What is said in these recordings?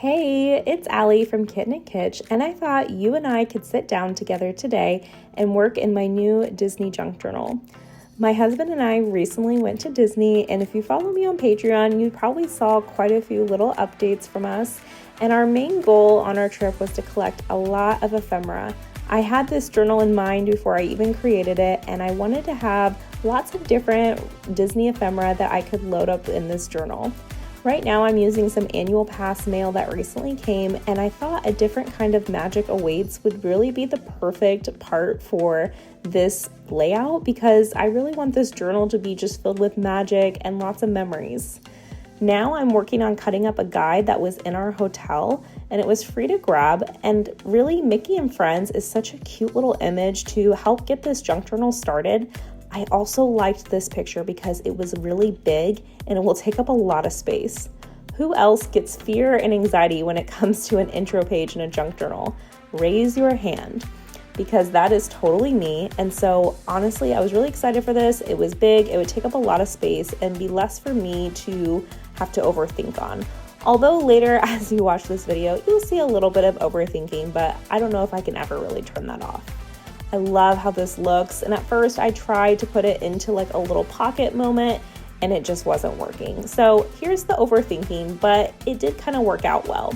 Hey, it's Allie from Kitten and Kitsch, and I thought you and I could sit down together today and work in my new Disney junk journal. My husband and I recently went to Disney, and if you follow me on Patreon, you probably saw quite a few little updates from us, and our main goal on our trip was to collect a lot of ephemera. I had this journal in mind before I even created it, and I wanted to have lots of different Disney ephemera that I could load up in this journal. Right now I'm using some annual pass mail that recently came, and I thought a different kind of magic awaits would really be the perfect part for this layout because I really want this journal to be just filled with magic and lots of memories. Now I'm working on cutting up a guide that was in our hotel, and it was free to grab, and really Mickey and Friends is such a cute little image to help get this junk journal started. I also liked this picture because it was really big and it will take up a lot of space. Who else gets fear and anxiety when it comes to an intro page in a junk journal? Raise your hand, because that is totally me. And so honestly, I was really excited for this. It was big, it would take up a lot of space and be less for me to have to overthink on. Although later as you watch this video, you'll see a little bit of overthinking, but I don't know if I can ever really turn that off. I love how this looks, and at first I tried to put it into like a little pocket moment and it just wasn't working. So here's the overthinking, but it did kind of work out well.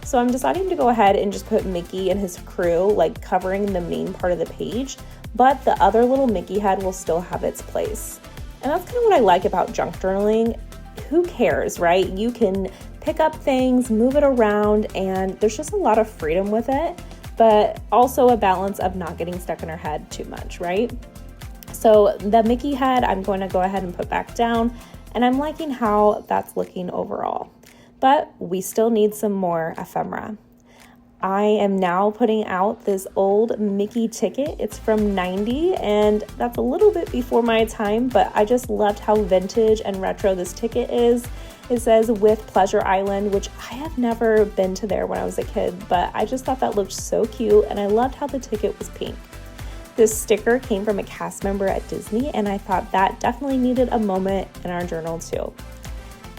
So I'm deciding to go ahead and just put Mickey and his crew like covering the main part of the page, but the other little Mickey head will still have its place. And that's kind of what I like about junk journaling. Who cares, right? You can pick up things, move it around, and there's just a lot of freedom with it, but also a balance of not getting stuck in our head too much, right? So the Mickey head, I'm going to go ahead and put back down, and I'm liking how that's looking overall. But we still need some more ephemera. I am now putting out this old Mickey ticket. It's from '90, and that's a little bit before my time, but I just loved how vintage and retro this ticket is. It says with Pleasure Island, which I have never been to there when I was a kid, but I just thought that looked so cute, and I loved how the ticket was pink. This sticker came from a cast member at Disney, and I thought that definitely needed a moment in our journal too.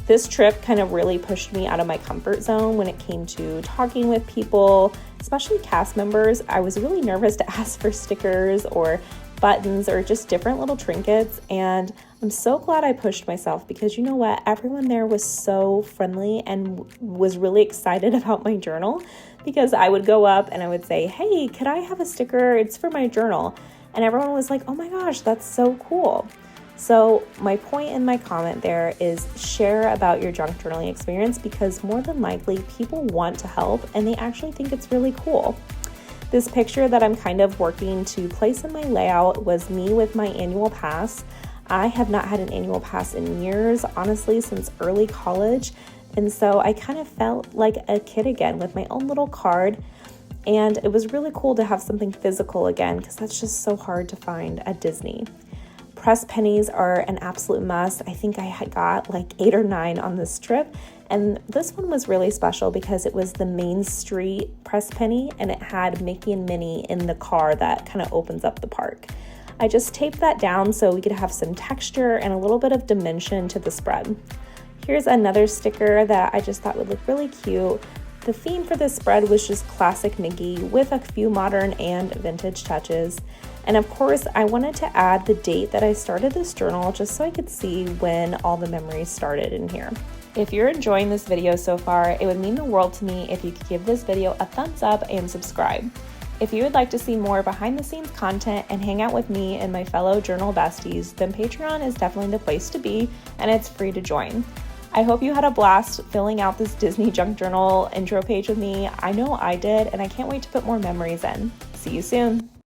This trip kind of really pushed me out of my comfort zone when it came to talking with people, especially cast members. I was really nervous to ask for stickers or buttons or just different little trinkets, and I'm so glad I pushed myself because you know what? Everyone there was so friendly and was really excited about my journal because I would go up and I would say, hey, could I have a sticker? It's for my journal. And everyone was like, oh my gosh, that's so cool. So my point in my comment there is share about your junk journaling experience because more than likely people want to help and they actually think it's really cool. This picture that I'm kind of working to place in my layout was me with my annual pass. I have not had an annual pass in years, honestly, since early college. And so I kind of felt like a kid again with my own little card. And it was really cool to have something physical again because that's just so hard to find at Disney. Press pennies are an absolute must. I think I had got like 8 or 9 on this trip. And this one was really special because it was the Main Street press penny and it had Mickey and Minnie in the car that kind of opens up the park. I just taped that down so we could have some texture and a little bit of dimension to the spread. Here's another sticker that I just thought would look really cute. The theme for this spread was just classic Mickey with a few modern and vintage touches. And of course, I wanted to add the date that I started this journal just so I could see when all the memories started in here. If you're enjoying this video so far, it would mean the world to me if you could give this video a thumbs up and subscribe. If you would like to see more behind the scenes content and hang out with me and my fellow journal besties, then Patreon is definitely the place to be, and it's free to join. I hope you had a blast filling out this Disney junk journal intro page with me. I know I did, and I can't wait to put more memories in. See you soon.